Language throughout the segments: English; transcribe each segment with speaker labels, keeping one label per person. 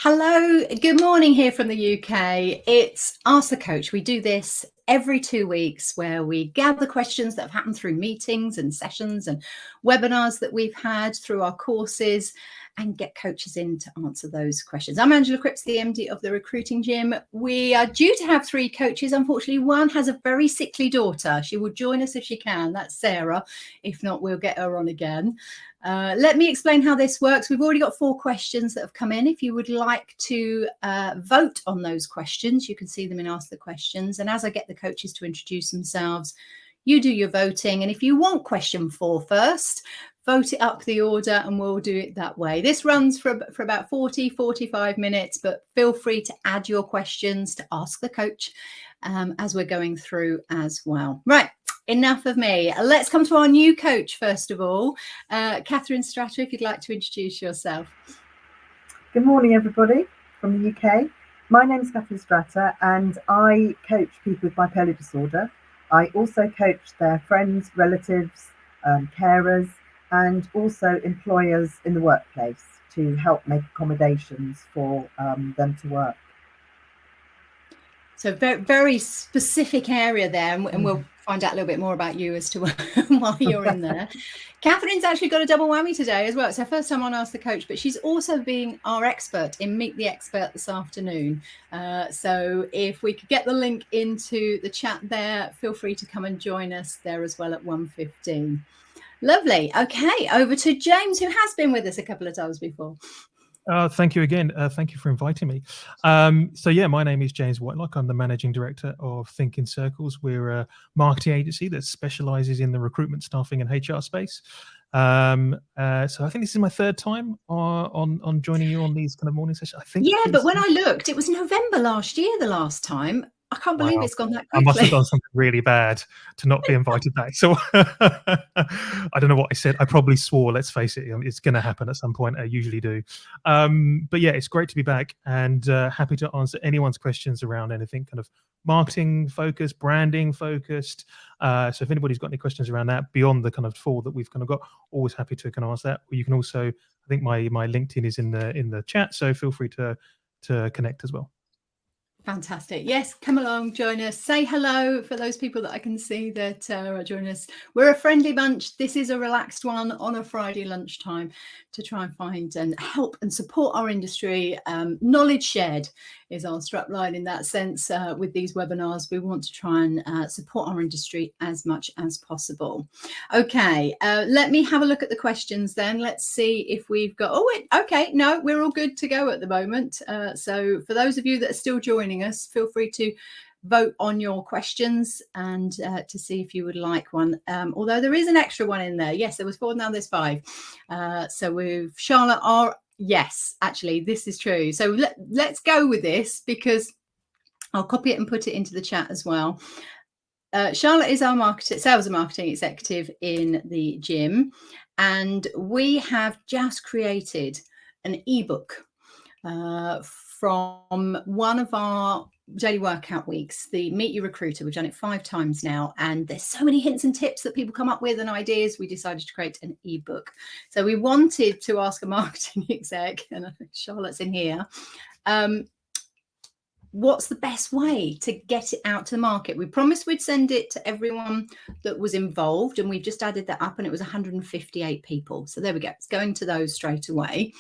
Speaker 1: Hello, good morning here from the UK. It's Ask the Coach. We do this every 2 weeks where we gather questions that have happened through meetings and sessions and webinars that we've had through our courses and get coaches in to answer those questions. I'm Angela Cripps, the MD of the Recruiting Gym. We are due to have 3 coaches. Unfortunately, one has a very sickly daughter. She will join us if she can. That's Sarah. If not, we'll get her on again. Let me explain how this works. We've already got 4 questions that have come in. If you would like to vote on those questions, you can see them in Ask the Questions. And as I get the coaches to introduce themselves, you do your voting. And if you want question 4 first, vote it up the order and we'll do it that way. This runs for about 45 minutes, but feel free to add your questions to Ask the Coach as we're going through as well. Right. Enough of me. Let's come to our new coach, first of all. Catherine Stratta, if you'd like to introduce yourself.
Speaker 2: Good morning, everybody from the UK. My name is Catherine Stratta and I coach people with bipolar disorder. I also coach their friends, relatives, carers, and also employers in the workplace to help make accommodations for them to work.
Speaker 1: So very, very specific area there, and we'll find out a little bit more about you as to why you're in there. Catherine's actually got a double whammy today as well. It's her first time on Ask the Coach, but she's also being our expert in Meet the Expert this afternoon. So if we could get the link into the chat there, feel free to come and join us there as well at 1:15. Lovely. Okay, over to James, who has been with us a couple of times before.
Speaker 3: Thank you again. Thank you for inviting me. So yeah, my name is James Whitlock. I'm the Managing Director of Think in Circles. We're a marketing agency that specializes in the recruitment, staffing and HR space. So I think this is my 3rd time on joining you on these kind of morning sessions. I think.
Speaker 1: Yeah, but when I looked, it was November last year, the last time. I can't believe it's gone that quickly.
Speaker 3: I must have done something really bad to not be invited back. So I don't know what I said. I probably swore, let's face it. It's going to happen at some point. I usually do. But yeah, it's great to be back and happy to answer anyone's questions around anything kind of marketing focused, branding focused. So if anybody's got any questions around that beyond the kind of 4 that we've kind of got, always happy to kind of answer that. Or you can also, I think my LinkedIn is in the chat, so feel free to connect as well.
Speaker 1: Fantastic. Yes, come along, join us. Say hello for those people that I can see that are joining us. We're a friendly bunch. This is a relaxed one on a Friday lunchtime to try and find and help and support our industry. Knowledge shared is our strapline in that sense. With these webinars, we want to try and support our industry as much as possible. Okay, let me have a look at the questions then. Let's see if we've got, okay, no, we're all good to go at the moment. So for those of you that are still joining us, feel free to vote on your questions and to see if you would like one. Although there is an extra one in there. Yes, there was 4, now there's 5. So we've Charlotte yes, actually, this is true. So let's go with this because I'll copy it and put it into the chat as well. Charlotte is our sales and marketing executive in the gym, and we have just created an ebook from one of our daily workout weeks, the Meet Your Recruiter. We've done it 5 times now, and there's so many hints and tips that people come up with and ideas. We decided to create an ebook. So we wanted to ask a marketing exec, and Charlotte's in here, what's the best way to get it out to the market? We promised we'd send it to everyone that was involved, and we've just added that up, and it was 158 people. So there we go. It's going to those straight away.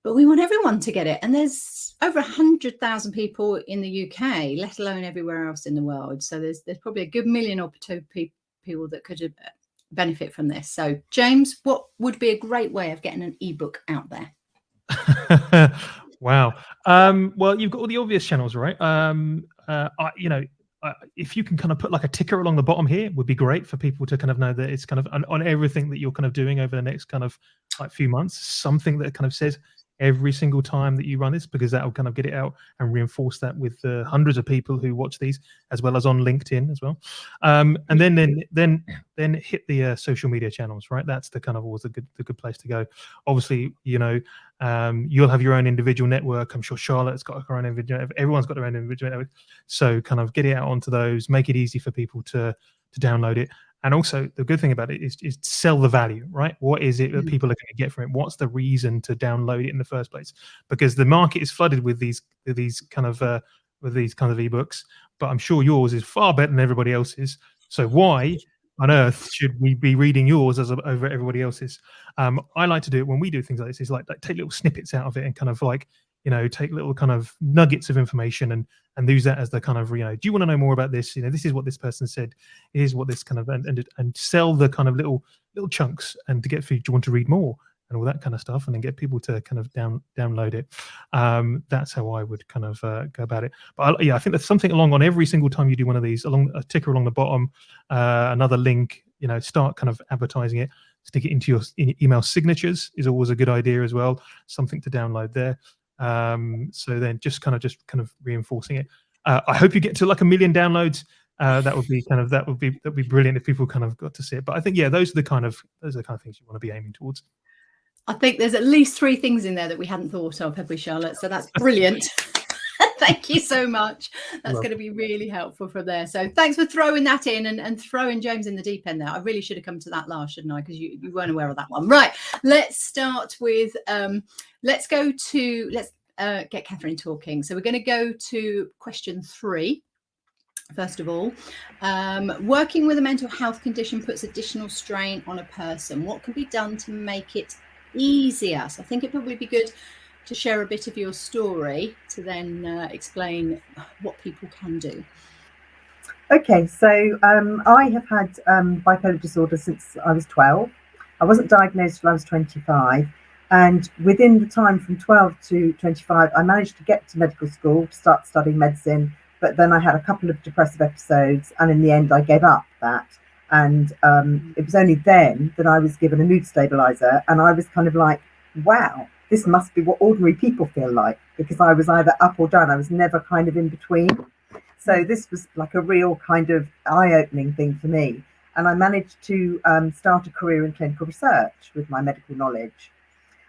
Speaker 1: But we want everyone to get it. And there's over 100,000 people in the UK, let alone everywhere else in the world. So there's probably a good 1 million or 2 people that could benefit from this. So James, what would be a great way of getting an ebook out there?
Speaker 3: Wow. Well, you've got all the obvious channels, right? If you can kind of put like a ticker along the bottom here, would be great for people to kind of know that it's kind of on everything that you're kind of doing over the next kind of like few months, something that kind of says every single time that you run this, because that will kind of get it out and reinforce that with the hundreds of people who watch these, as well as on LinkedIn as well. And then hit the social media channels, right? That's the kind of always the good place to go. Obviously, you'll have your own individual network. I'm sure Charlotte's got her own individual. Everyone's got their own individual network. So kind of get it out onto those, make it easy for people to download it. And also the good thing about it is sell the value, right? What is it that people are going to get from it? What's the reason to download it in the first place? Because the market is flooded with these kind of ebooks, but I'm sure yours is far better than everybody else's. So why on earth should we be reading yours over everybody else's? I like to do it when we do things like this, is like take little snippets out of it and kind of like, take little kind of nuggets of information and use that as the kind of, do you want to know more about this? This is what this person said. Here's what this kind of, and sell the kind of little chunks, and to get do you want to read more and all that kind of stuff, and then get people to kind of download it. That's how I would kind of go about it. But I think there's something along on every single time you do one of these, along a ticker along the bottom, another link, start kind of advertising it. Stick it into your email signatures is always a good idea as well. Something to download there. So then just kind of reinforcing it. I hope you get to like 1 million downloads. That would be brilliant if people kind of got to see it. But I think, those are the kind of things you want to be aiming towards.
Speaker 1: I think there's at least 3 things in there that we hadn't thought of, have we, Charlotte? So that's brilliant. Thank you so much. That's going to be really helpful from there. So thanks for throwing that in and throwing James in the deep end there. I really should have come to that last, shouldn't I? Because you weren't aware of that one. Right. Let's start with, let's get Catherine talking. So we're going to go to question 3. First of all, working with a mental health condition puts additional strain on a person. What can be done to make it easier? So I think it'd probably be good to share a bit of your story to then explain what people can do.
Speaker 2: Okay, so I have had bipolar disorder since I was 12. I wasn't diagnosed till I was 25. And within the time from 12 to 25, I managed to get to medical school to start studying medicine. But then I had a couple of depressive episodes, and in the end, I gave up that. And it was only then that I was given a mood stabilizer, and I was kind of like, wow, this must be what ordinary people feel like, because I was either up or down. I was never kind of in between. So this was like a real kind of eye-opening thing for me. And I managed to start a career in clinical research with my medical knowledge.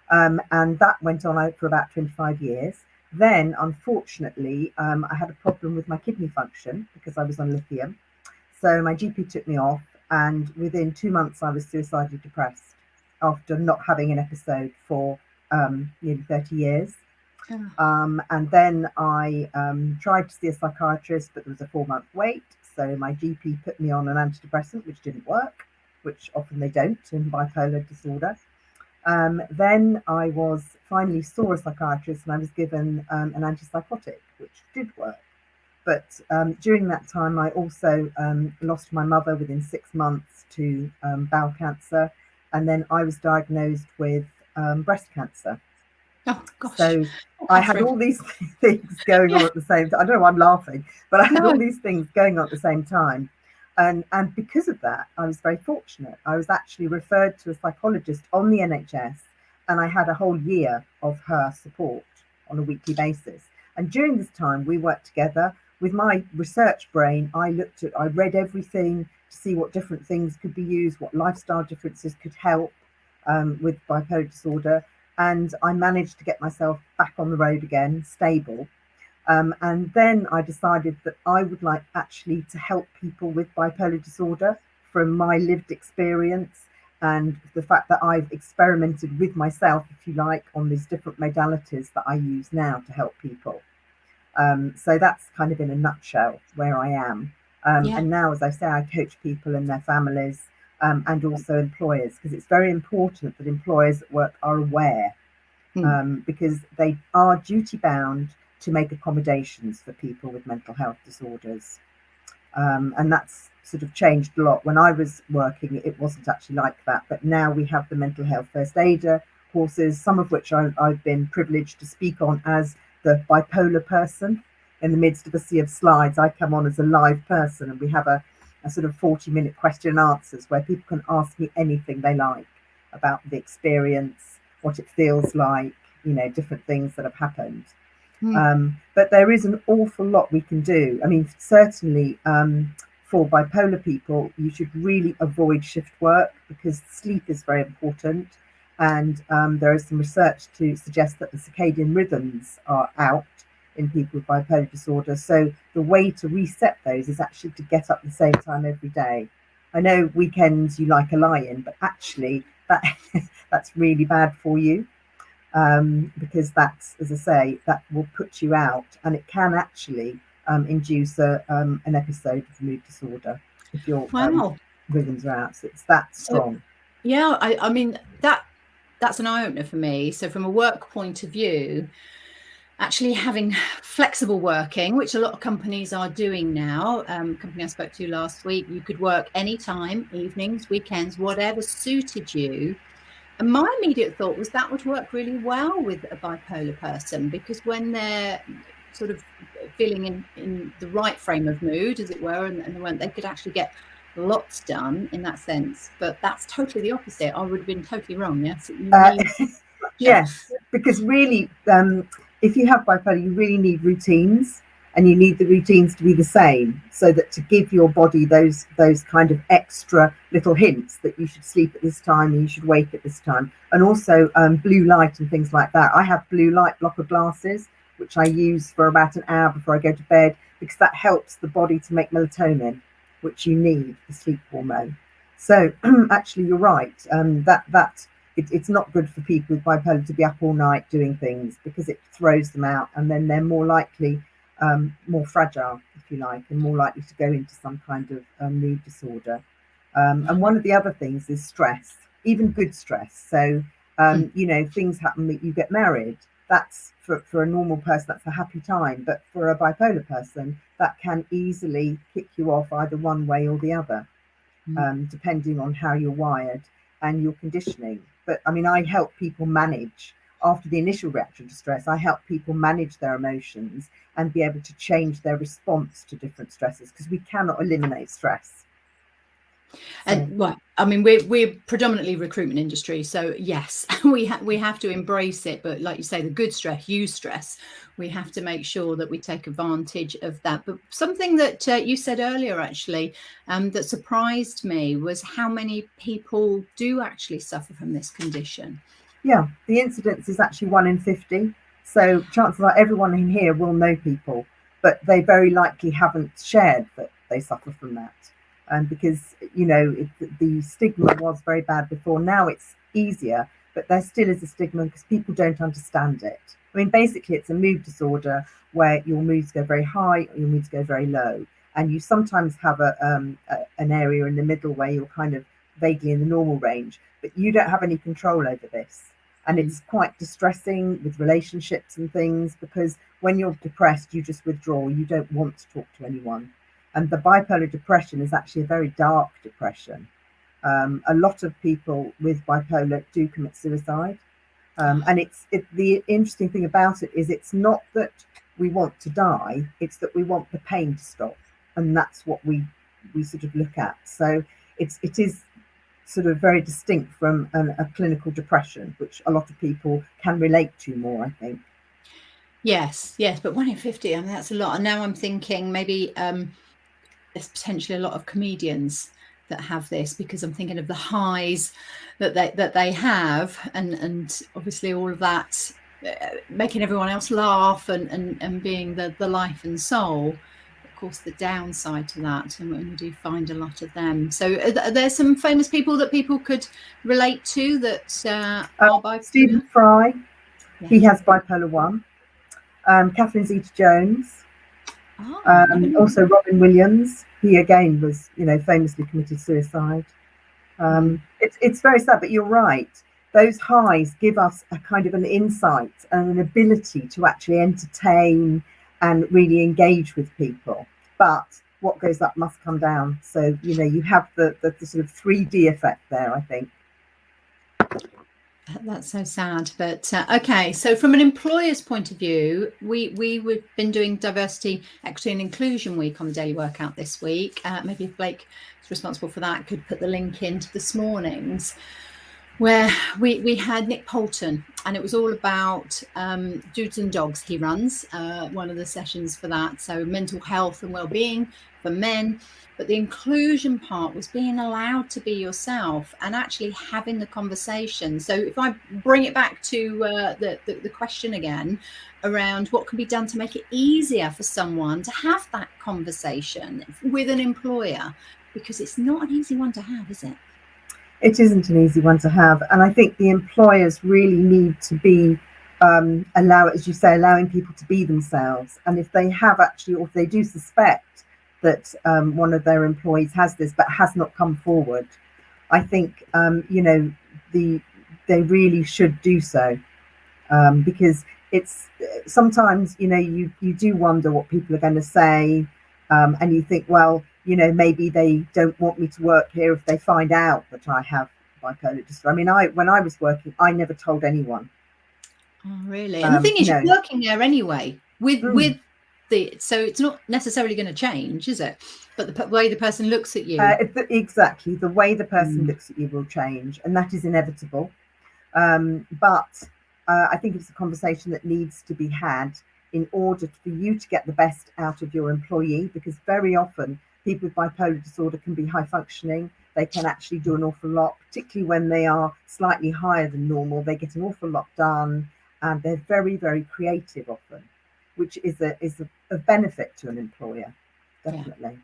Speaker 2: And that went on for about 25 years. Then, unfortunately, I had a problem with my kidney function because I was on lithium. So my GP took me off, and within 2 months, I was suicidally depressed after not having an episode for nearly 30 years. And then I tried to see a psychiatrist, but there was a 4-month wait. So my GP put me on an antidepressant, which didn't work, which often they don't in bipolar disorder. Then I finally saw a psychiatrist, and I was given an antipsychotic, which did work. But during that time, I also lost my mother within 6 months to bowel cancer. And then I was diagnosed with breast cancer.
Speaker 1: Oh, gosh.
Speaker 2: So I had all these things going on at the same time. I don't know why I'm laughing, but I had all these things going on at the same time. And because of that, I was very fortunate. I was actually referred to a psychologist on the NHS, and I had a whole year of her support on a weekly basis. And during this time, we worked together. With my research brain, I read everything to see what different things could be used, what lifestyle differences could help with bipolar disorder. And I managed to get myself back on the road again, stable. And then I decided that I would like actually to help people with bipolar disorder from my lived experience and the fact that I've experimented with myself, if you like, on these different modalities that I use now to help people. So that's kind of in a nutshell where I am. And now, as I say, I coach people and their families and also employers, because it's very important that employers at work are aware because they are duty bound to make accommodations for people with mental health disorders. And that's sort of changed a lot. When I was working, it wasn't actually like that. But now we have the mental health first aider courses, some of which I've been privileged to speak on as the bipolar person. In the midst of a sea of slides, I come on as a live person, and we have a sort of 40-minute question and answers where people can ask me anything they like about the experience, what it feels like, different things that have happened. But there is an awful lot we can do. I mean, certainly for bipolar people, you should really avoid shift work because sleep is very important. And there is some research to suggest that the circadian rhythms are out in people with bipolar disorder. So the way to reset those is actually to get up the same time every day. I know weekends you like a lie-in, but actually that's really bad for you, because that's, as I say, that will put you out, and it can actually induce an episode of mood disorder if your rhythms are out. So it's that strong.
Speaker 1: Yeah, I mean, that's an eye-opener for me. So from a work point of view, actually having flexible working, which a lot of companies are doing now. Company I spoke to last week, you could work anytime, evenings, weekends, whatever suited you. And my immediate thought was that would work really well with a bipolar person, because when they're sort of feeling in the right frame of mood, as it were, and when they could actually get lots done in that sense. But that's totally the opposite. I would have been totally wrong. Yes.
Speaker 2: Yes, because really, if you have bipolar, you really need routines, and you need the routines to be the same, so that to give your body those kind of extra little hints that you should sleep at this time and you should wake at this time, and also blue light and things like that. I have blue light blocker glasses, which I use for about an hour before I go to bed, because that helps the body to make melatonin, which you need, the sleep hormone. So actually, you're right. It's not good for people with bipolar to be up all night doing things, because it throws them out, and then they're more likely, more fragile, if you like, and more likely to go into some kind of mood disorder. And one of the other things is stress, even good stress. So, things happen that you get married. That's for a normal person, that's a happy time. But for a bipolar person, that can easily kick you off either one way or the other, depending on how you're wired and your conditioning. But I mean, I help people manage, after the initial reaction to stress, I help people manage their emotions and be able to change their response to different stresses, because we cannot eliminate stress.
Speaker 1: And well, I mean, we're predominantly recruitment industry, so yes, we have to embrace it. But like you say, the good stress, eustress, we have to make sure that we take advantage of that. But something that you said earlier, actually, that surprised me was how many people do actually suffer from this condition.
Speaker 2: Yeah, the incidence is actually 1 in 50. So chances are everyone in here will know people, but they very likely haven't shared that they suffer from that. Because, the stigma was very bad before. Now it's easier, but there still is a stigma because people don't understand it. I mean, basically, it's a mood disorder where your moods go very high or your moods go very low. And you sometimes have an area in the middle where you're kind of vaguely in the normal range, but you don't have any control over this. And it's quite distressing with relationships and things, because when you're depressed, you just withdraw. You don't want to talk to anyone. And the bipolar depression is actually a very dark depression. A lot of people with bipolar do commit suicide. And the interesting thing about it is it's not that we want to die, it's that we want the pain to stop. And that's what we sort of look at. So it is sort of very distinct from a clinical depression, which a lot of people can relate to more, I think.
Speaker 1: Yes, but 1 in 50, I mean, that's a lot. And now I'm thinking maybe there's potentially a lot of comedians that have this, because I'm thinking of the highs that they have, and obviously all of that making everyone else laugh and being the life and soul. Of course, the downside to that, and we do find a lot of them. So are there some famous people that people could relate to that are bipolar?
Speaker 2: Stephen Fry, yeah. He has bipolar 1. Catherine Zeta-Jones. Also Robin Williams, he again was, famously committed suicide. It's very sad, but you're right. Those highs give us a kind of an insight and an ability to actually entertain and really engage with people. But what goes up must come down. So, you have the sort of 3D effect there, I think.
Speaker 1: That's so sad, but okay. So from an employer's point of view, we've been doing Diversity, Equity and Inclusion Week on the Daily Workout this week. Maybe if Blake is responsible for that, could put the link into this morning's, where we had Nick Poulton, and it was all about Dudes and Dogs. He runs one of the sessions for that. So mental health and well-being for men. But the inclusion part was being allowed to be yourself and actually having the conversation. So if I bring it back to the question again around what can be done to make it easier for someone to have that conversation with an employer, because it's not an easy one to have, is it?
Speaker 2: It isn't an easy one to have, and I think the employers really need to be as you say, allowing people to be themselves. And if they have actually, or if they do suspect that one of their employees has this but has not come forward, I think they really should do so, because it's sometimes you do wonder what people are going to say, and you think, well, maybe they don't want me to work here if they find out that I have bipolar disorder. I mean, when I was working, I never told anyone.
Speaker 1: Oh, really? And the thing is, you're working there anyway with so it's not necessarily going to change, is it? But the way the person looks at you,
Speaker 2: exactly, the way the person looks at you will change, and that is inevitable. But I think it's a conversation that needs to be had in order for you to get the best out of your employee, because very often people with bipolar disorder can be high functioning. They can actually do an awful lot, particularly when they are slightly higher than normal. They get an awful lot done, and they're very, very creative often, which is a benefit to an employer, definitely.
Speaker 1: Yeah.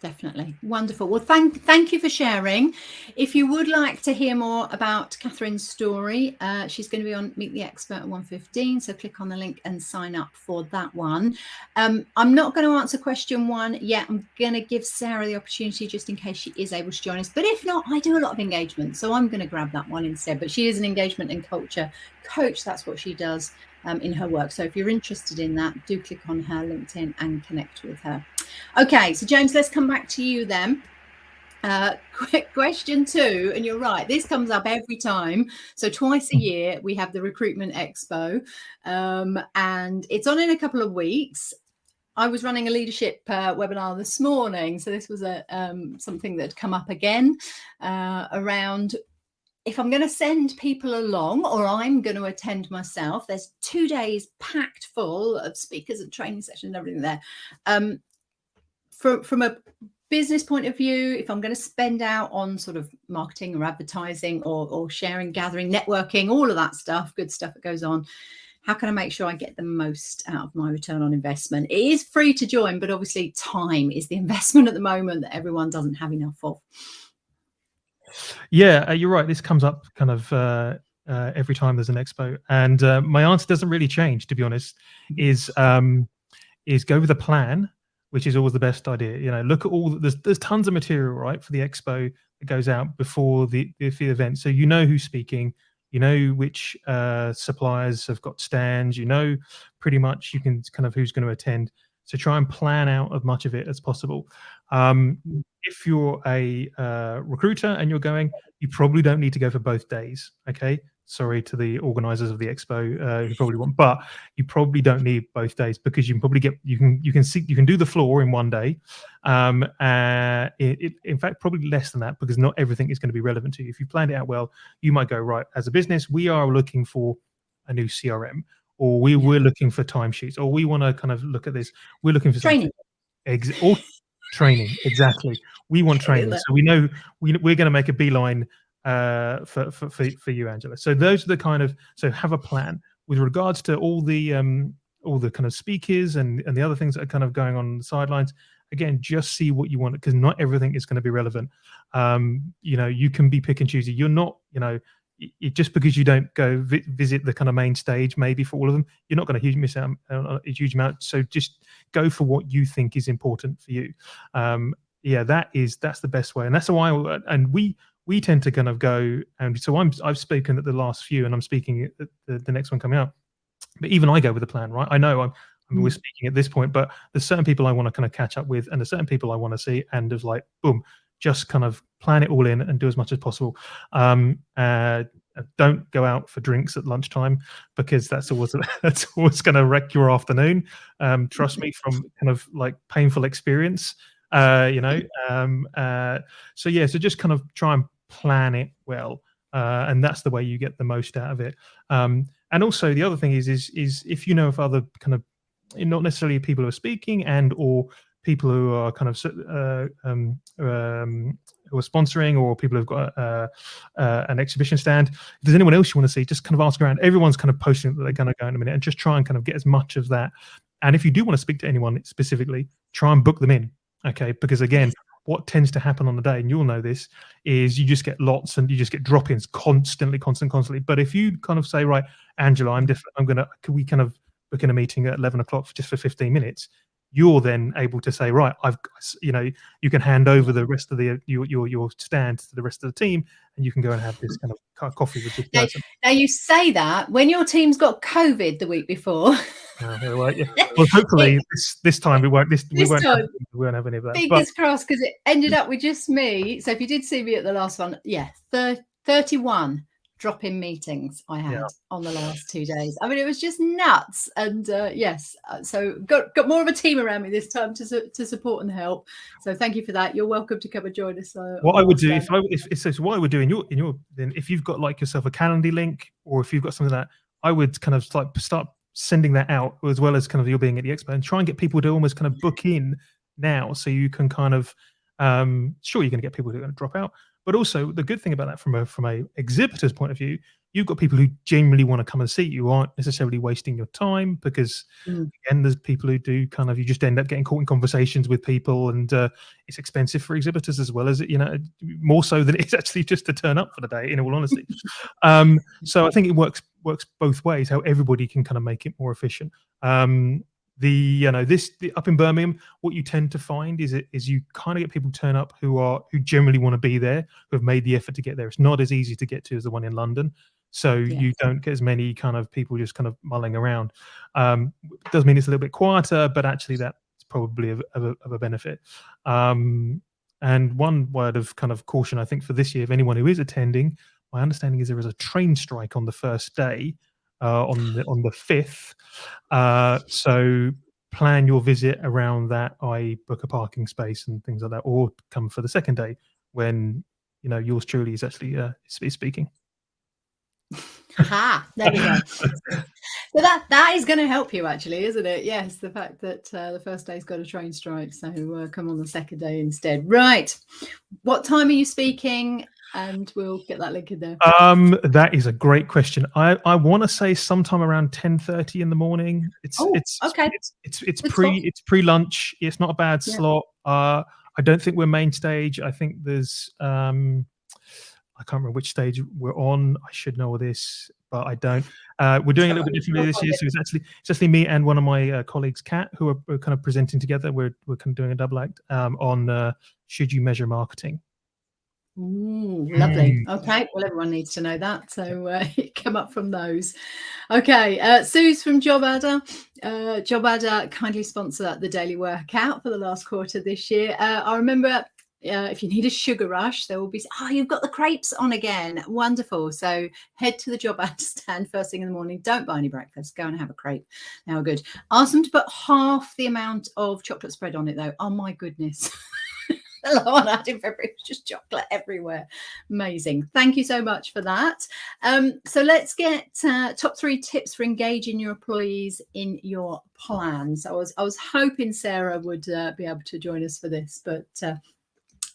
Speaker 1: Definitely. Wonderful. Well, thank you for sharing. If you would like to hear more about Catherine's story, she's going to be on Meet the Expert at 1:15. So click on the link and sign up for that one. I'm not going to answer question 1 yet. I'm going to give Sarah the opportunity just in case she is able to join us. But if not, I do a lot of engagement, so I'm going to grab that one instead. But she is an engagement and culture coach. That's what she does in her work. So if you're interested in that, do click on her LinkedIn and connect with her. Okay, so James, let's come back to you then. Quick question 2, and you're right, this comes up every time. So twice a year we have the Recruitment Expo, and it's on in a couple of weeks. I was running a leadership webinar this morning, so this was something that had come up again around if I'm going to send people along, or I'm going to attend myself. There's 2 days packed full of speakers and training sessions and everything there. From a business point of view, if I'm going to spend out on sort of marketing or advertising or sharing, gathering, networking, all of that stuff, good stuff that goes on, how can I make sure I get the most out of my return on investment? It is free to join, but obviously time is the investment at the moment that everyone doesn't have enough of.
Speaker 3: Yeah, you're right. This comes up kind of every time there's an expo, and my answer doesn't really change, to be honest. Is go with a plan, which is always the best idea. Look at all. There's tons of material, right, for the expo that goes out before the event, so who's speaking, which suppliers have got stands, pretty much you can kind of who's going to attend. So try and plan out as much of it as possible. If you're a recruiter and you're going, you probably don't need to go for both days. Okay, sorry to the organizers of the expo who probably want, but you probably don't need both days, because you can probably you can do the floor in 1 day. In fact, probably less than that, because not everything is going to be relevant to you. If you planned it out well, you might go, right, as a business, we are looking for a new CRM, or we're looking for timesheets, or we want to kind of look at this. We're looking for
Speaker 1: training.
Speaker 3: Or training, exactly. We want training, so we know we're going to make a beeline for you, Angela. So those are the kind of, so have a plan with regards to all the kind of speakers and the other things that are kind of going on the sidelines. Again, just see what you want, because not everything is going to be relevant. You can be pick and choosy. You're not, just because you don't go visit the kind of main stage, maybe for all of them, you're not going to miss out on a huge amount. So just go for what you think is important for you. That's the best way, and that's why. And we tend to kind of go, and so I've spoken at the last few, and I'm speaking at the next one coming out. But even I go with a plan, right? I know we're speaking at this point, but there's certain people I want to kind of catch up with, and there's certain people I want to see, and there's like, boom, just kind of plan it all in and do as much as possible. Don't go out for drinks at lunchtime, because that's always going to wreck your afternoon. Trust me, from kind of like painful experience. So just kind of try and plan it well, and that's the way you get the most out of it. And also the other thing is if you know of other kind of, not necessarily people who are speaking and or people who are kind of who are sponsoring, or people who've got an exhibition stand. If there's anyone else you want to see, just kind of ask around. Everyone's kind of posting that they're going to go in a minute, and just try and kind of get as much of that. And if you do want to speak to anyone specifically, try and book them in. Okay, because again, what tends to happen on the day, and you'll know this, is you just get lots and you just get drop-ins constantly. But if you kind of say, right, Angela, can we kind of book in a meeting at 11 o'clock just for 15 minutes? You're then able to say, right, you can hand over the rest of your stand to the rest of the team, and you can go and have this kind of coffee with this person.
Speaker 1: Now you say that when your team's got COVID the week before.
Speaker 3: Well, hopefully this time we won't have any of that.
Speaker 1: Fingers crossed, because it ended up with just me. So if you did see me at the last one, 31 drop-in meetings I had on the last 2 days. I mean, it was just nuts. And so got more of a team around me this time to support and help. So thank you for that. You're welcome to come and join us.
Speaker 3: What I would do what I would do then if you've got like yourself a Calendly link, or if you've got something like that, I would kind of like start sending that out, as well as kind of you're being at the expo, and try and get people to almost kind of book in now, so you can kind of sure, you're going to get people who are going to drop out. But also the good thing about that from a exhibitor's point of view, you've got people who genuinely want to come and see you, who aren't necessarily wasting your time, because again, there's people who do kind of, you just end up getting caught in conversations with people, and it's expensive for exhibitors as well as, more so than it's actually just to turn up for the day, in all honesty. So I think it works both ways, how everybody can kind of make it more efficient. Up in Birmingham, what you tend to find is you kind of get people turn up who generally want to be there, who have made the effort to get there. It's not as easy to get to as the one in London, so you don't get as many kind of people just kind of mulling around. It does mean it's a little bit quieter, but actually that's probably of a benefit. And one word of kind of caution, I think, for this year, if anyone who is attending, my understanding is there is a train strike on the first day. On the 5th, so plan your visit around that. I book a parking space and things like that, or come for the second day when yours truly is actually speaking.
Speaker 1: There we go. So that is going to help you, actually, isn't it? Yes, the fact that the first day's got a train strike, so come on the second day instead. Right, what time are you speaking? And we'll get that link in there.
Speaker 3: That is a great question. I want to say sometime around 10:30 in the morning. It's
Speaker 1: okay.
Speaker 3: It's pre-lunch. It's not a bad slot. I don't think we're main stage. I think there's I can't remember which stage we're on. I should know all this, but I don't. We're doing a little bit differently this year. So it's actually me and one of my colleagues, Kat, who are kind of presenting together. We're kind of doing a double act on should you measure marketing.
Speaker 1: Ooh, lovely. Okay, well, everyone needs to know that, so come up from those. Okay, Sue's from Job Adder. Job Adder kindly sponsor the daily workout for the last quarter this year. I remember if you need a sugar rush, there will be, you've got the crepes on again. Wonderful. So head to the Job Adder stand first thing in the morning. Don't buy any breakfast. Go and have a crepe. Now, good. Ask them to put half the amount of chocolate spread on it, though. Oh, my goodness. The one I had in February was just chocolate everywhere. Amazing. Thank you so much for that. So let's get top 3 tips for engaging your employees in your plans. I was hoping Sarah would be able to join us for this, but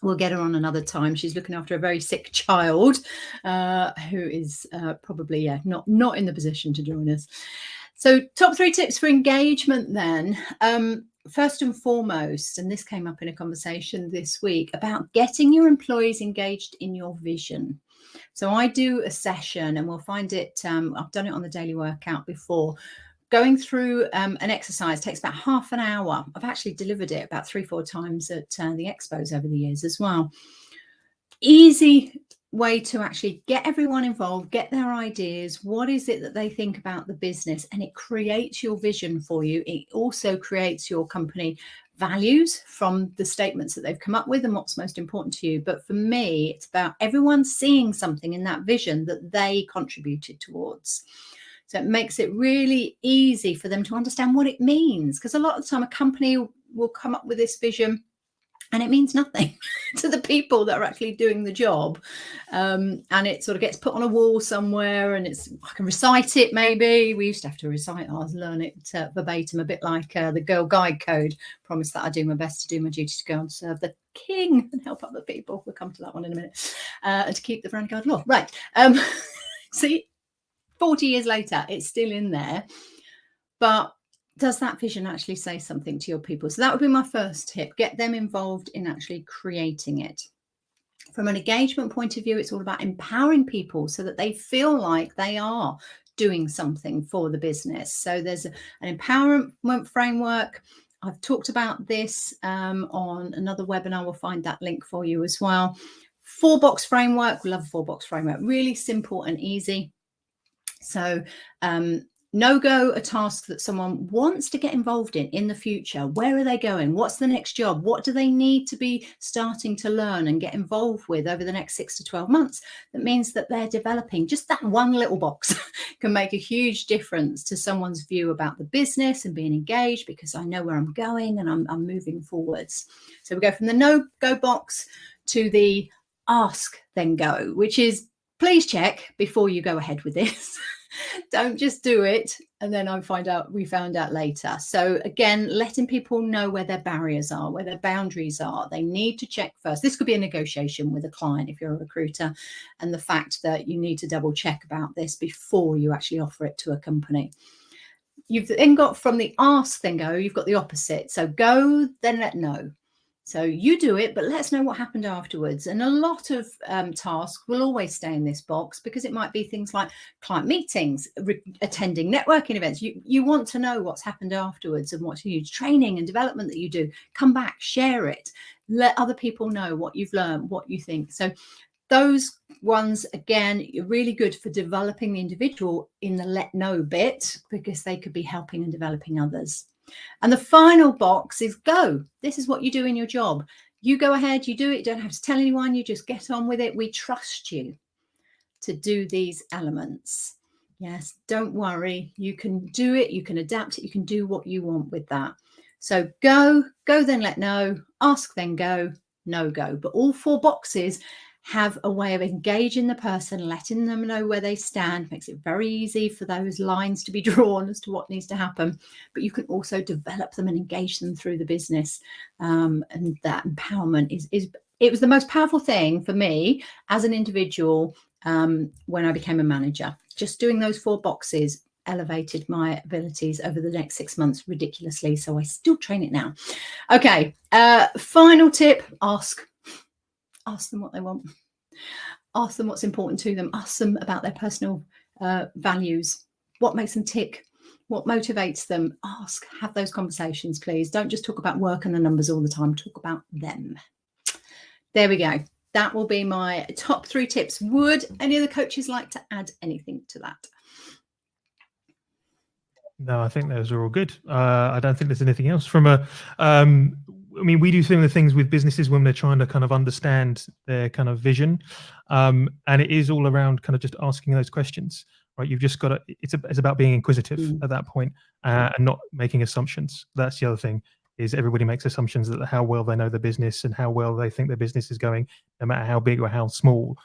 Speaker 1: we'll get her on another time. She's looking after a very sick child who is probably not in the position to join us. So top 3 tips for engagement then. First and foremost, and this came up in a conversation this week, about getting your employees engaged in your vision. So I do a session, and we'll find it, I've done it on the daily workout before. Going through an exercise takes about half an hour. I've actually delivered it about 3-4 times at the expos over the years as well. Easy way to actually get everyone involved, get their ideas. What is it that they think about the business? And it creates your vision for you. It also creates your company values from the statements that they've come up with and what's most important to you. But for me, it's about everyone seeing something in that vision that they contributed towards. So it makes it really easy for them to understand what it means. Because a lot of the time a company will come up with this vision and it means nothing to the people that are actually doing the job. And it sort of gets put on a wall somewhere, and I can recite it maybe. We used to have to recite ours, learn it verbatim, a bit like the Girl Guide Code. Promise that I do my best to do my duty to go and serve the king and help other people. We'll come to that one in a minute. And to keep the vanguard law. Right. See, 40 years later, it's still in there. But does that vision actually say something to your people? So that would be my first tip. Get them involved in actually creating it. From an engagement point of view, it's all about empowering people so that they feel like they are doing something for the business. So there's an empowerment framework. I've talked about this on another webinar. We'll find that link for you as well. 4-box framework. We love a 4-box framework. Really simple and easy. So no-go are tasks that someone wants to get involved in the future. Where are they going? What's the next job? What do they need to be starting to learn and get involved with over the next 6 to 12 months? That means that they're developing. Just that one little box can make a huge difference to someone's view about the business and being engaged, because I know where I'm going and I'm moving forwards. So we go from the no-go box to the ask then go, which is, please check before you go ahead with this. Don't just do it and then we found out later. So again, letting people know where their barriers are, where their boundaries are. They need to check first. This could be a negotiation with a client if you're a recruiter, and the fact that you need to double check about this before you actually offer it to a company. You've then got, from the ask then go, you've got the opposite. So go, then let know. So you do it, but let us know what happened afterwards. And a lot of tasks will always stay in this box, because it might be things like client meetings, attending networking events. You want to know what's happened afterwards and what's huge training and development that you do. Come back, share it, let other people know what you've learned, what you think. So those ones, again, are really good for developing the individual in the let know bit, because they could be helping and developing others. And the final box is go. This is what you do in your job. You go ahead, you do it. You don't have to tell anyone. You just get on with it. We trust you to do these elements. Yes, don't worry. You can do it. You can adapt it. You can do what you want with that. So go, then let know, ask, then go, no go. But all 4 boxes have a way of engaging the person, letting them know where they stand. Makes it very easy for those lines to be drawn as to what needs to happen. But you can also develop them and engage them through the business. And that empowerment it was the most powerful thing for me as an individual when I became a manager. Just doing those 4 boxes elevated my abilities over the next 6 months ridiculously. So I still train it now. Okay, final tip, ask. Ask them what they want. Ask them what's important to them. Ask them about their personal values. What makes them tick? What motivates them? Ask. Have those conversations, please. Don't just talk about work and the numbers all the time. Talk about them. There we go. That will be my top 3 tips. Would any of the coaches like to add anything to that?
Speaker 3: No, I think those are all good. I don't think there's anything else from a I mean, we do similar things with businesses when they're trying to kind of understand their kind of vision. And it is all around kind of just asking those questions, right? You've just got to, it's about being inquisitive at that point, and not making assumptions. That's the other thing, is everybody makes assumptions that how well they know the business and how well they think their business is going, no matter how big or how small,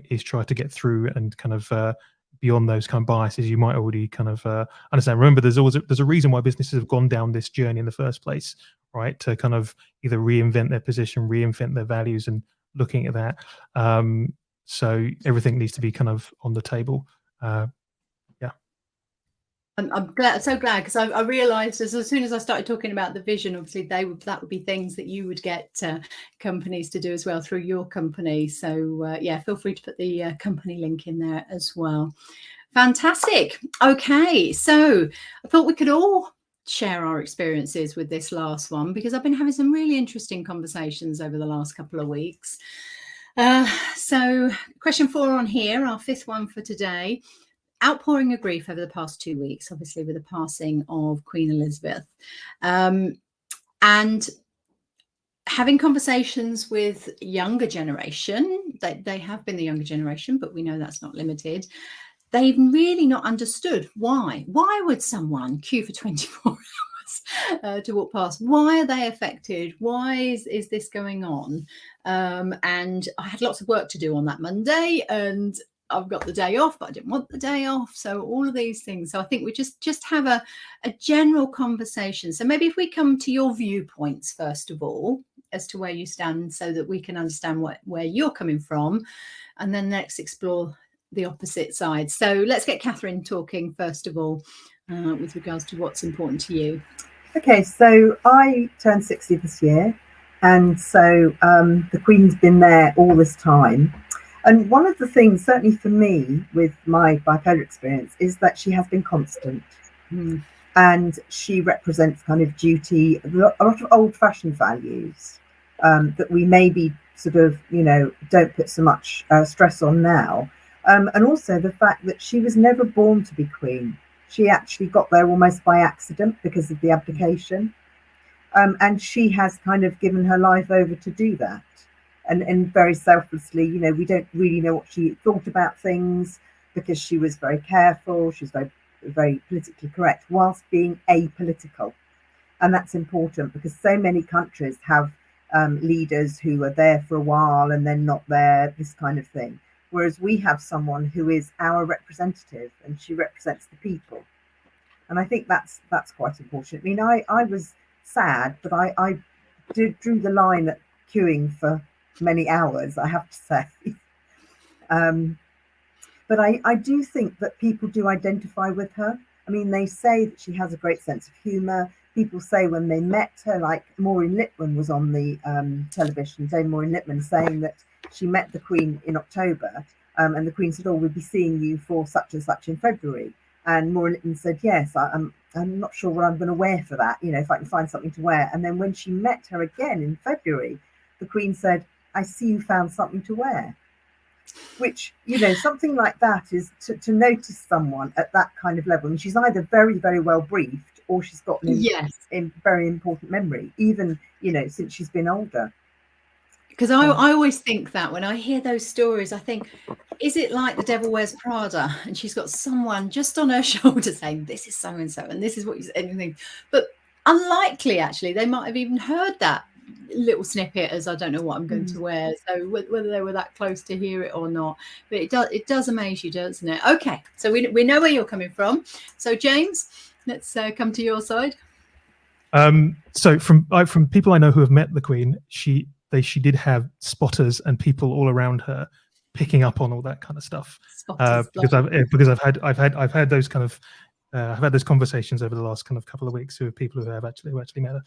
Speaker 3: is try to get through and kind of beyond those kind of biases you might already kind of understand. Remember, there's a reason why businesses have gone down this journey in the first place, right? To kind of either reinvent their position, reinvent their values, and looking at that. So everything needs to be kind of on the table.
Speaker 1: I'm so glad, because I realised as soon as I started talking about the vision, obviously that would be things that you would get companies to do as well through your company. So yeah, feel free to put the company link in there as well. Fantastic. Okay, so I thought we could all share our experiences with this last one, because I've been having some really interesting conversations over the last couple of weeks. So question 4 on here, our 5th one for today. Outpouring of grief over the past 2 weeks, obviously with the passing of Queen Elizabeth, and having conversations with younger generation. They have been the younger generation, but we know that's not limited. They've really not understood why. Why would someone queue for 24 hours to walk past? Why are they affected? Why is this going on? And I had lots of work to do on that Monday, and I've got the day off, but I didn't want the day off. So all of these things. So I think we just have a general conversation. So maybe if we come to your viewpoints, first of all, as to where you stand, so that we can understand where you're coming from, and then let's explore the opposite side. So let's get Catherine talking first of all. with regards to what's important to you?
Speaker 2: Okay, so I turned 60 this year, and so the Queen's been there all this time. And one of the things, certainly for me, with my bipolar experience, is that she has been constant. And she represents kind of duty, a lot of old-fashioned values that we maybe sort of, don't put so much stress on now. And also the fact that she was never born to be Queen. She actually got there almost by accident because of the abdication. And she has kind of given her life over to do that. And very selflessly, we don't really know what she thought about things, because she was very careful. She was very politically correct whilst being apolitical. And that's important because so many countries have leaders who are there for a while and then not there, this kind of thing. Whereas we have someone who is our representative, and she represents the people. And I think that's quite important. I mean, I was sad, but I drew the line at queuing for many hours, I have to say. But I do think that people do identify with her. I mean, they say that she has a great sense of humour. People say when they met her, like Maureen Lipman was on the television, Dame Maureen Lipman, saying that she met the Queen in October, and the Queen said, "Oh, we'll be seeing you for such and such in February." And Maureen Lipman said, "Yes, I'm not sure what I'm going to wear for that, if I can find something to wear." And then when she met her again in February, the Queen said, "I see you found something to wear." Which, something like that is to notice someone at that kind of level. And she's either very, very well briefed, or she's got a very important memory, even, since she's been older.
Speaker 1: Because I always think that when I hear those stories, I think, is it like The Devil Wears Prada? And she's got someone just on her shoulder saying, "This is so-and-so, and this is what you said," anything. But unlikely, actually, they might have even heard that little snippet as, "I don't know what I'm going to wear." So whether they were that close to hear it or not, but it does amaze you, doesn't it? Okay, so we know where you're coming from. So James, let's come to your side.
Speaker 3: So from people I know who have met the Queen, she did have spotters and people all around her picking up on all that kind of stuff. Because I've had those kind of I've had those conversations over the last kind of couple of weeks with people who actually met her.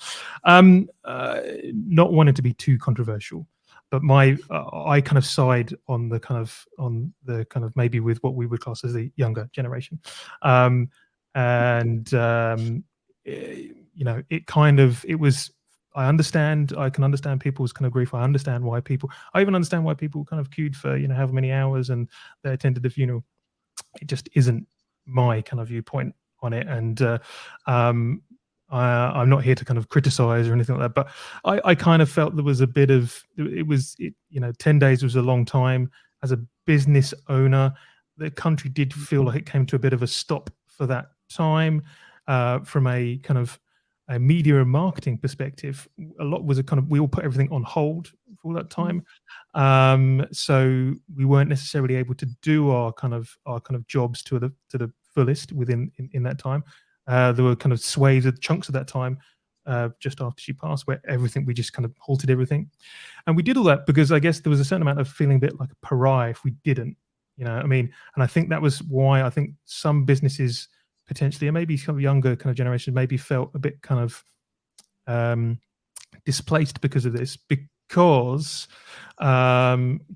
Speaker 3: Not wanting to be too controversial, but I kind of side on the kind of maybe with what we would class as the younger generation, it was. I can understand people's kind of grief. I even understand why people kind of queued for however many hours and they attended the funeral. It just isn't my kind of viewpoint on it, and I'm not here to kind of criticize or anything like that, but I kind of felt there was a bit of 10 days was a long time. As a business owner, the country did feel like it came to a bit of a stop for that time. From a kind of a media and marketing perspective, a lot was we all put everything on hold for that time. So we weren't necessarily able to do our kind of jobs to the fullest within that time. There were kind of swathes of chunks of that time just after she passed where we just kind of halted everything. And we did all that because I guess there was a certain amount of feeling a bit like a pariah if we didn't, and I think that was why I think some businesses potentially, and maybe some younger kind of generation, maybe felt a bit kind of displaced because of this, because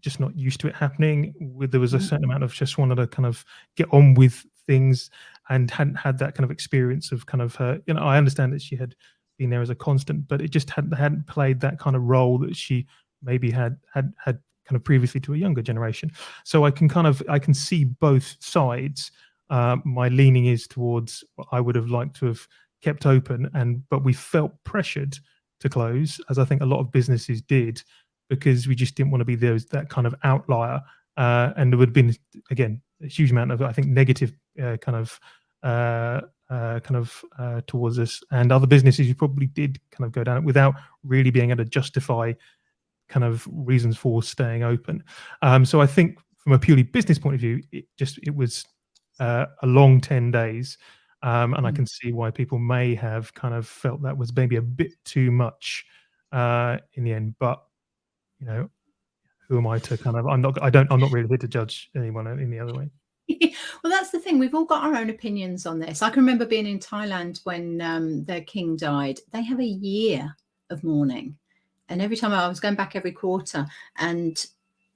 Speaker 3: just not used to it happening. There was a certain amount of just wanted to kind of get on with things and hadn't had that kind of experience of kind of her. I understand that she had been there as a constant, but it just hadn't played that kind of role that she maybe had kind of previously to a younger generation. So I can see both sides. My leaning is towards what I would have liked to have kept open, but we felt pressured to close, as I think a lot of businesses did, because we just didn't want to be that kind of outlier. And there would have been, again, a huge amount of, I think, negative towards us, and other businesses who probably did kind of go down it without really being able to justify kind of reasons for staying open. So I think from a purely business point of view, it was a long 10 days. And I can see why people may have kind of felt that was maybe a bit too much in the end. But, who am I to kind of, I'm not really here to judge anyone in the other way.
Speaker 1: Well, that's the thing. We've all got our own opinions on this. I can remember being in Thailand when their king died. They have a year of mourning. And every time I was going back every quarter, and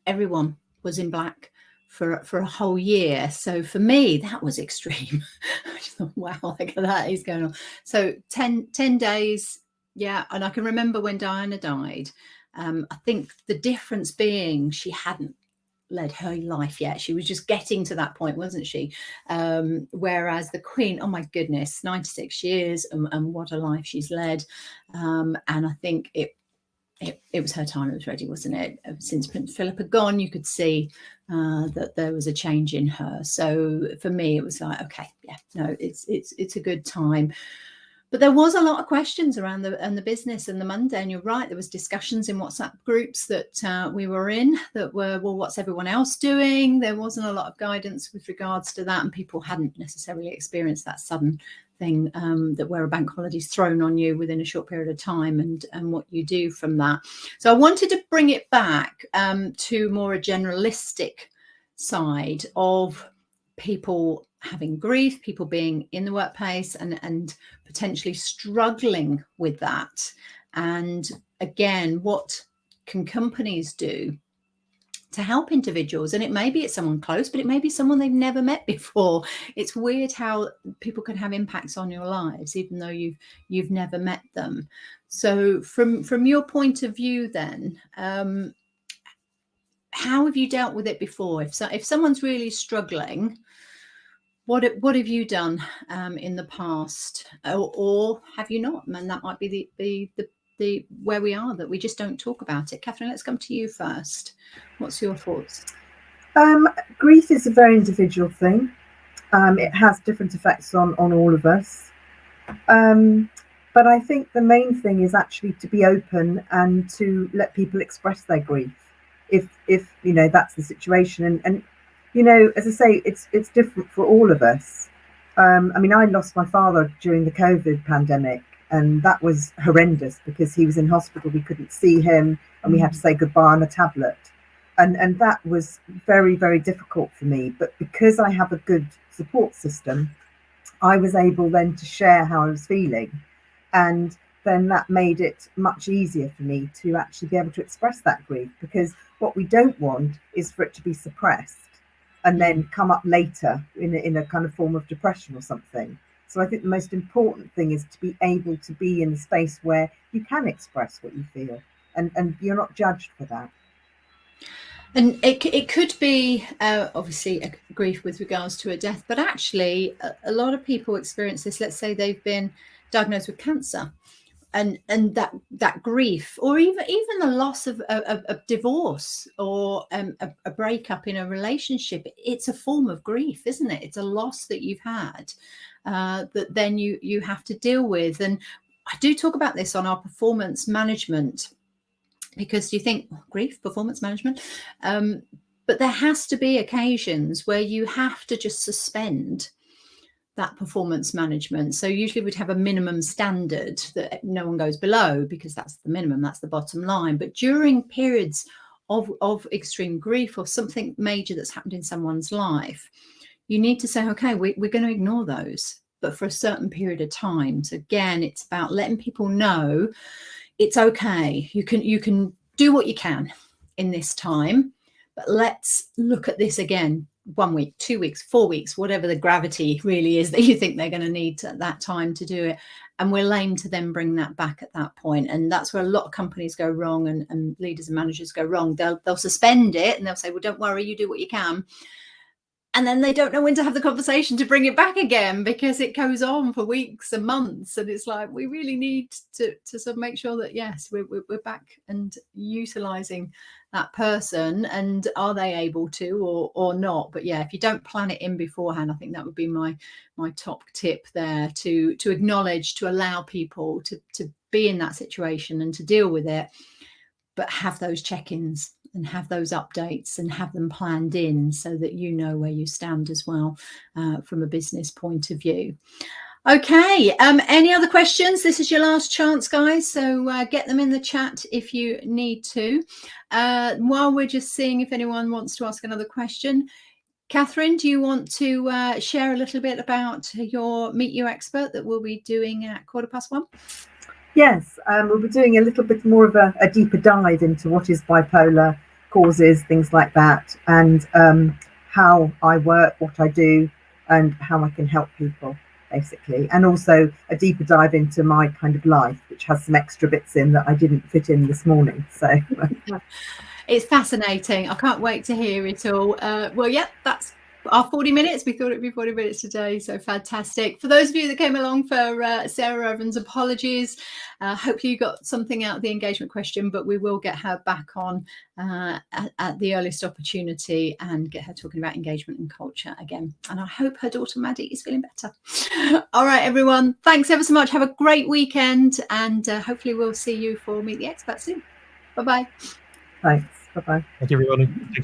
Speaker 1: everyone was in black for a whole year. So for me, that was extreme. I just thought, wow, look at that is going on. So 10 days. Yeah. And I can remember when Diana died, I think the difference being she hadn't led her life yet. She was just getting to that point, wasn't she? Whereas the Queen, oh my goodness, 96 years and what a life she's led. And I think it was her time. It was ready, wasn't it? Since Prince Philip had gone, you could see that there was a change in her. So for me, it was like, okay, yeah, no, it's a good time. But there was a lot of questions around the business and the Monday, and you're right, there was discussions in WhatsApp groups that we were in that were, well, what's everyone else doing? There wasn't a lot of guidance with regards to that, and people hadn't necessarily experienced that sudden thing that where a bank holiday is thrown on you within a short period of time, and what you do from that. So I wanted to bring it back to more a generalistic side of people having grief, people being in the workplace and potentially struggling with that. And again, what can companies do to help individuals? And it may be it's someone close, but it may be someone they've never met before. It's weird how people can have impacts on your lives, even though you've never met them. So from your point of view, then, how have you dealt with it before? If someone's really struggling, what have you done in the past, or have you not? And that might be the where we are, that we just don't talk about it. Catherine, let's come to you first. What's your thoughts?
Speaker 2: Grief is a very individual thing. It has different effects on all of us. But I think the main thing is actually to be open and to let people express their grief, if you know that's the situation. And you know, as I say, it's different for all of us. I mean, I lost my father during the COVID pandemic, and that was horrendous because he was in hospital. We couldn't see him, and we had to say goodbye on a tablet. And that was very, very difficult for me. But because I have a good support system, I was able then to share how I was feeling. And then that made it much easier for me to actually be able to express that grief, because what we don't want is for it to be suppressed and then come up later in a kind of form of depression or something. So I think the most important thing is to be able to be in a space where you can express what you feel, and you're not judged for that.
Speaker 1: And it could be obviously a grief with regards to a death, but actually a lot of people experience this. Let's say they've been diagnosed with cancer, and that grief, or even the loss of divorce, or a breakup in a relationship. It's a form of grief, isn't it? It's a loss that you've had that then you have to deal with. And I do talk about this on our performance management, because you think grief, performance management, but there has to be occasions where you have to just suspend that performance management. So usually we'd have a minimum standard that no one goes below, because that's the minimum, that's the bottom line. But during periods of extreme grief or something major that's happened in someone's life, you need to say, okay, we're going to ignore those, but for a certain period of time. So again, it's about letting people know it's okay. You can do what you can in this time, but let's look at this again 1 week, 2 weeks, 4 weeks, whatever the gravity really is that you think they're going to need at that time to do it. And we'll aim to then bring that back at that point. And that's where a lot of companies go wrong, and leaders and managers go wrong. They'll suspend it and they'll say, well, don't worry, you do what you can. And then they don't know when to have the conversation to bring it back again, because it goes on for weeks and months. And it's like, we really need to sort of make sure that, yes, we're back and utilizing that person. And are they able to or not? But yeah, if you don't plan it in beforehand, I think that would be my top tip there, to acknowledge, to allow people to be in that situation and to deal with it, but have those check-ins and have those updates and have them planned in, so that you know where you stand as well from a business point of view. Okay, any other questions? This is your last chance, guys, so get them in the chat if you need to. While we're just seeing if anyone wants to ask another question, Catherine, do you want to share a little bit about your Meet You Expert that we'll be doing at 1:15?
Speaker 2: Yes, we'll be doing a little bit more of a deeper dive into what is bipolar, causes, things like that, and how I work, what I do, and how I can help people, basically. And also a deeper dive into my kind of life, which has some extra bits in that I didn't fit in this morning. So
Speaker 1: it's fascinating. I can't wait to hear it all. Well, yeah, that's our 40 minutes. We thought it'd be 40 minutes today, so fantastic. For those of you that came along for Sarah Evans, apologies. Hope you got something out of the engagement question, but we will get her back on at the earliest opportunity and get her talking about engagement and culture again. And I hope her daughter Maddie is feeling better. All right, everyone. Thanks ever so much. Have a great weekend, and hopefully we'll see you for Meet the Expert soon. Bye-bye.
Speaker 2: thanks. Bye-bye.
Speaker 3: Thank you, everybody. Thank you.